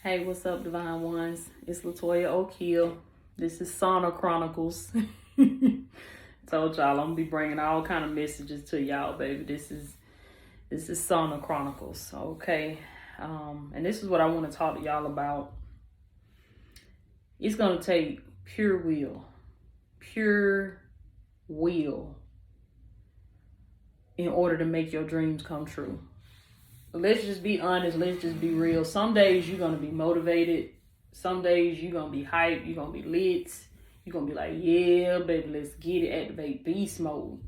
Hey, what's up, Divine Ones? It's Latoya O'Keel. This is Sauna Chronicles. Told y'all I'm gonna be bringing all kind of messages to y'all, baby. This is Sauna Chronicles, okay? And this is what I want to talk to y'all about. It's gonna take pure will in order to make your dreams come true. Let's just be honest. Let's just be real. Some days you're going to be motivated. Some days you're going to be hyped. You're going to be lit. You're going to be like, yeah, baby, let's get it. Activate beast mode.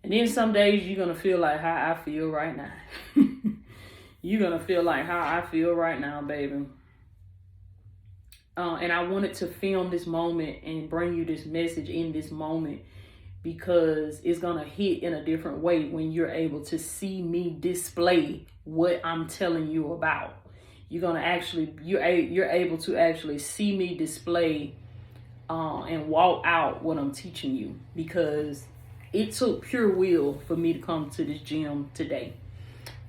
And then some days you're going to feel like how I feel right now. You're going to feel like how I feel right now, baby. And I wanted to film this moment and bring you this message in this moment, because it's going to hit in a different way when you're able to see me display what I'm telling you about. You're going to actually, you're able to actually see me display and walk out what I'm teaching you, because it took pure will for me to come to this gym today.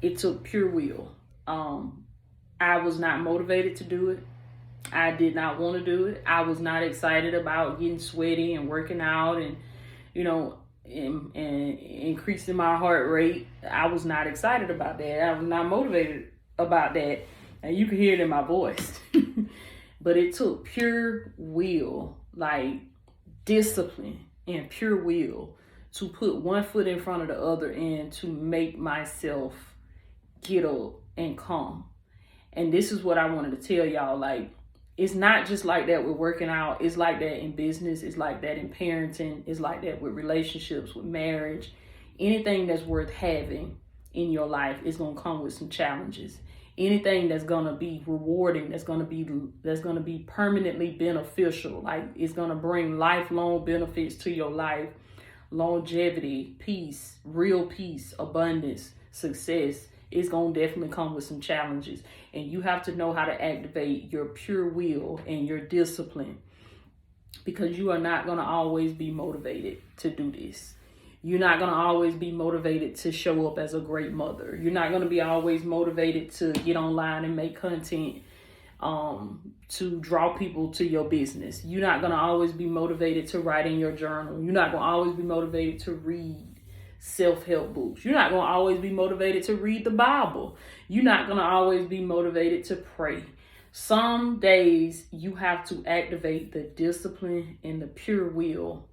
It took pure will. I was not motivated to do it. I did not want to do it. I was not excited about getting sweaty and working out and and increasing my heart rate. I was not excited about that. I was not motivated about that. And you can hear it in my voice. But it took pure will, like discipline and pure will, to put one foot in front of the other and to make myself get up and come. And this is what I wanted to tell y'all. Like, it's not just like that with working out. It's like that in business. It's like that in parenting. It's like that with relationships, with marriage. Anything that's worth having in your life is going to come with some challenges. Anything that's going to be rewarding, that's going to be permanently beneficial, like it's going to bring lifelong benefits to your life, longevity, peace, real peace, abundance, success, it's going to definitely come with some challenges. And you have to know how to activate your pure will and your discipline, because you are not going to always be motivated to do this. You're not going to always be motivated to show up as a great mother. You're not going to be always motivated to get online and make content to draw people to your business. You're not going to always be motivated to write in your journal. You're not going to always be motivated to read self-help books. You're not going to always be motivated to read the Bible. You're not going to always be motivated to pray. Some days you have to activate the discipline and the pure will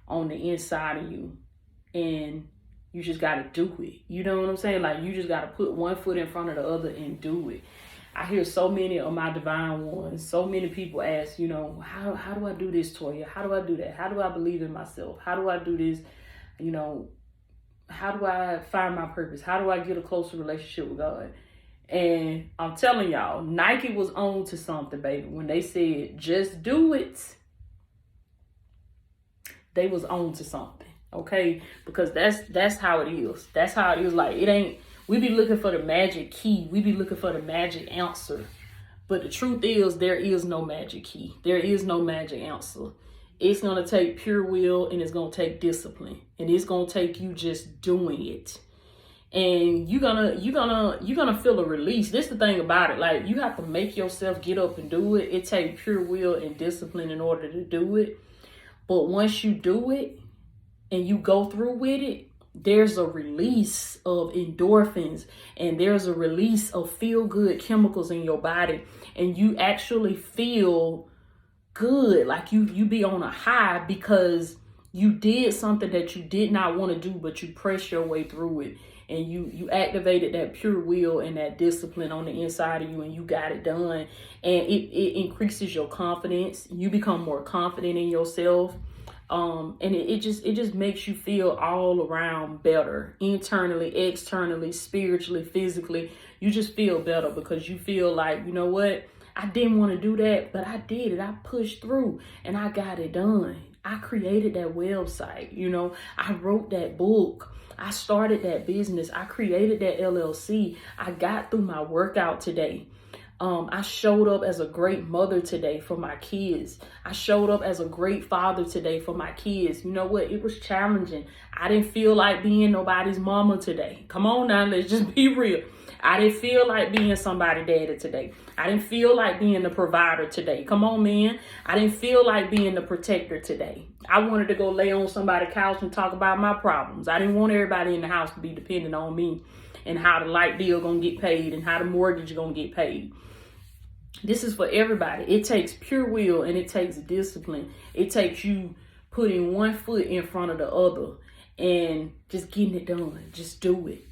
on the inside of you, and you just got to do it. You know what I'm saying? Like, you just got to put one foot in front of the other and do it. I hear so many of my divine ones, so many people ask, how do I do this, Toya? How do I do that? How do I believe in myself? How do I do this? How do I find my purpose? How do I get a closer relationship with God? And I'm telling y'all, Nike was on to something, baby. When they said, just do it, they was on to something, okay? Because that's how it is. That's how it is. Like, it ain't, we be looking for the magic key. We be looking for the magic answer. But the truth is, there is no magic key. There is no magic answer. It's going to take pure will, and it's going to take discipline, and it's going to take you just doing it. And you're gonna feel a release. This is the thing about it. Like, you have to make yourself get up and do it. It takes pure will and discipline in order to do it. But once you do it and you go through with it, there's a release of endorphins, and there's a release of feel-good chemicals in your body, and you actually feel good, like you be on a high, because you did something that you did not want to do, but you pressed your way through it, and you activated that pure will and that discipline on the inside of you, and you got it done. And it increases your confidence. You become more confident in yourself, and it just makes you feel all around better, internally, externally, spiritually, physically. You just feel better, because you feel like, you know what, I didn't want to do that, but I did it. I pushed through and I got it done. I created that website. I wrote that book. I started that business. I created that LLC. I got through my workout today. I showed up as a great mother today for my kids. I showed up as a great father today for my kids. You know what? It was challenging. I didn't feel like being nobody's mama today. Come on now, let's just be real. I didn't feel like being somebody's daddy today. I didn't feel like being the provider today. Come on, man. I didn't feel like being the protector today. I wanted to go lay on somebody's couch and talk about my problems. I didn't want everybody in the house to be dependent on me and how the light bill gonna get paid and how the mortgage gonna get paid. This is for everybody. It takes pure will and it takes discipline. It takes you putting one foot in front of the other and just getting it done. Just do it.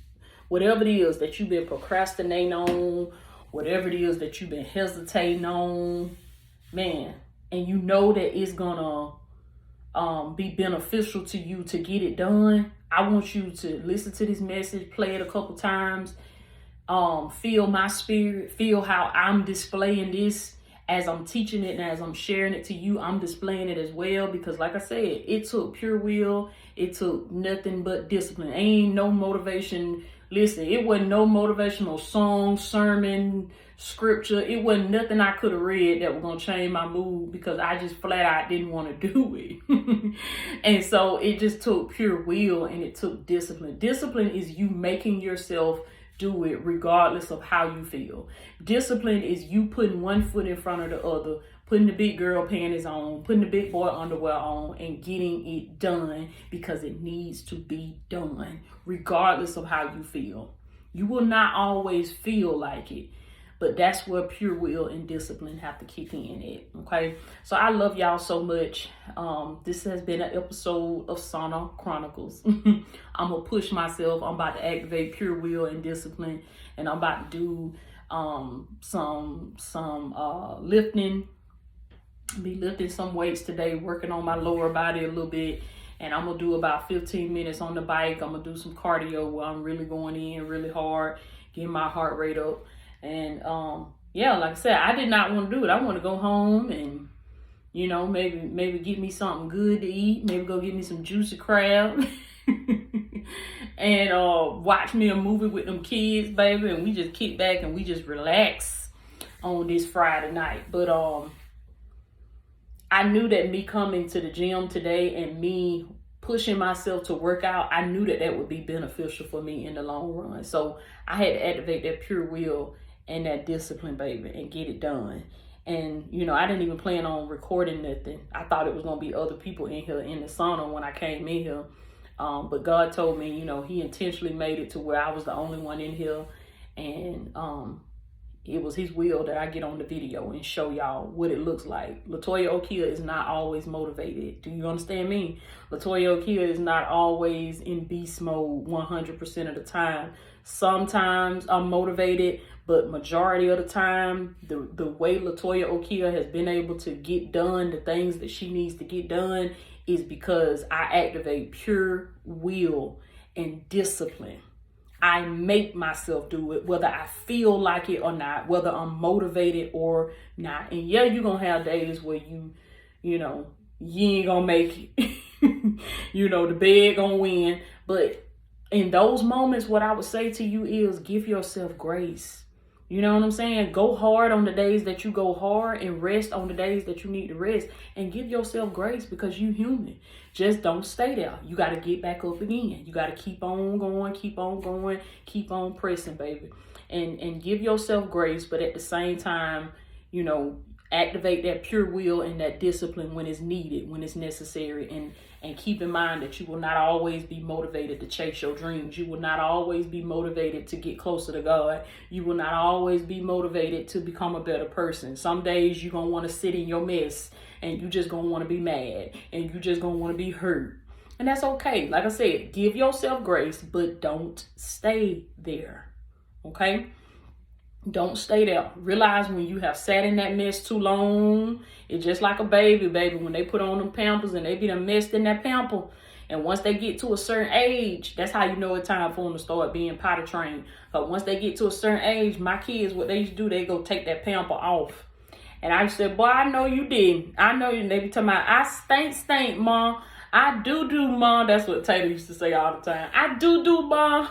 Whatever it is that you've been procrastinating on, whatever it is that you've been hesitating on, man, and you know that it's gonna be beneficial to you to get it done, I want you to listen to this message, play it a couple times, feel my spirit, feel how I'm displaying this as I'm teaching it and as I'm sharing it to you. I'm displaying it as well because, like I said, it took pure will. It took nothing but discipline. Ain't no motivation. Listen, it wasn't no motivational song, sermon, scripture. It wasn't nothing I could have read that was going to change my mood because I just flat out didn't want to do it. And so it just took pure will and it took discipline. Discipline is you making yourself do it regardless of how you feel. Discipline is you putting one foot in front of the other, putting the big girl panties on, putting the big boy underwear on, and getting it done because it needs to be done regardless of how you feel. You will not always feel like it, but that's where pure will and discipline have to kick in it. Okay, so I love y'all so much. This has been an episode of Sauna Chronicles. I'm gonna push myself. I'm about to activate pure will and discipline, and I'm about to do some lifting. Be lifting some weights today, working on my lower body a little bit, and I'm gonna do about 15 minutes on the bike. I'm gonna do some cardio where I'm really going in really hard, getting my heart rate up. And yeah, like I said, I did not want to do it. I want to go home and, you know, maybe get me something good to eat. Maybe go get me some juicy crab and watch me a movie with them kids, baby. And we just kick back and we just relax on this Friday night. But I knew that me coming to the gym today and me pushing myself to work out, I knew that that would be beneficial for me in the long run. So I had to activate that pure will and that discipline, baby, and get it done. And, you know, I didn't even plan on recording nothing. I thought it was going to be other people in here in the sauna when I came in here. But God told me, you know, he intentionally made it to where I was the only one in here. And it was his will that I get on the video and show y'all what it looks like. Latoya Okia is not always motivated. Do you understand me? Latoya Okia is not always in beast mode 100% of the time. Sometimes I'm motivated, but majority of the time, the way Latoya Okia has been able to get done the things that she needs to get done is because I activate pure will and discipline. I make myself do it, whether I feel like it or not, whether I'm motivated or not. And yeah, you're going to have days where you know, you ain't going to make it. You know, the bed going to win. But in those moments, what I would say to you is give yourself grace. You know what I'm saying? Go hard on the days that you go hard and rest on the days that you need to rest, and give yourself grace because you human. Just don't stay there. You got to get back up again. You got to keep on going, keep on pressing, baby. And give yourself grace, but at the same time, you know, activate that pure will and that discipline when it's needed, when it's necessary. And keep in mind that you will not always be motivated to chase your dreams. You will not always be motivated to get closer to God. You will not always be motivated to become a better person. Some days you're going to want to sit in your mess and you just going to want to be mad and you just going to want to be hurt. And that's okay. Like I said, give yourself grace, but don't stay there. Okay? Don't stay there. Realize when you have sat in that mess too long, it's just like a baby, when they put on them pampers and they be done messed in that pamper. And once they get to a certain age, that's how you know it's time for them to start being potty trained. But once they get to a certain age, my kids, what they used to do, they go take that pamper off. And I said, boy, I know you didn't. I know you. And they be talking about, I stink, Mom. I do, Mom. That's what Taylor used to say all the time. I do, Mom.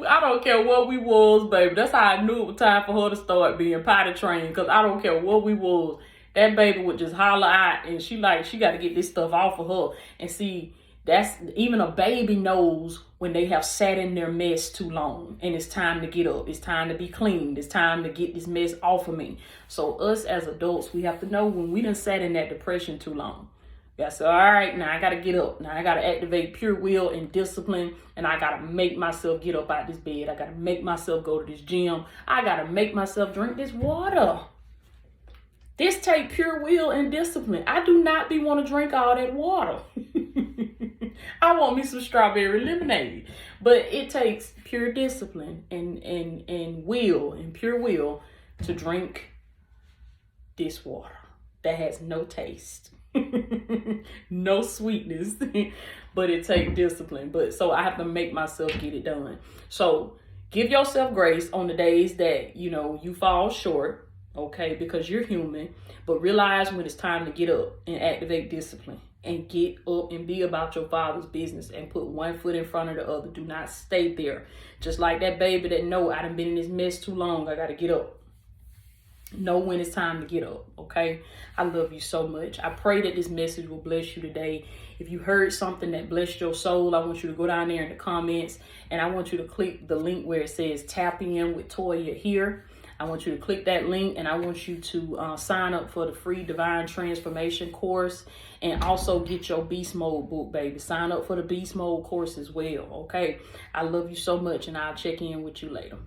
I don't care what we was, baby. That's how I knew it was time for her to start being potty trained. Because I don't care what we was. That baby would just holler out. And she got to get this stuff off of her. And see, That's even a baby knows when they have sat in their mess too long and it's time to get up. It's time to be cleaned. It's time to get this mess off of me. So us as adults, we have to know when we done sat in that depression too long. Yeah, so all right, now I got to get up. Now I got to activate pure will and discipline, and I got to make myself get up out this bed. I got to make myself go to this gym. I got to make myself drink this water. This take pure will and discipline. I do not be want to drink all that water. I want me some strawberry lemonade. But it takes pure discipline and will and pure will to drink this water that has no taste. No sweetness. But it takes discipline. But so I have to make myself get it done. So give yourself grace on the days that, you fall short. Okay, because you're human, but realize when it's time to get up and activate discipline and get up and be about your Father's business and put one foot in front of the other. Do not stay there. Just like that baby that know I done been in this mess too long. I got to get up. Know when it's time to get up. Okay, I love you so much. I pray that this message will bless you today. If you heard something that blessed your soul, I want you to go down there in the comments and I want you to click the link where it says tap in with Toya here. I want you to click that link and I want you to sign up for the free Divine Transformation course and also get your Beast Mode book, baby. Sign up for the Beast Mode course as well, okay? I love you so much and I'll check in with you later.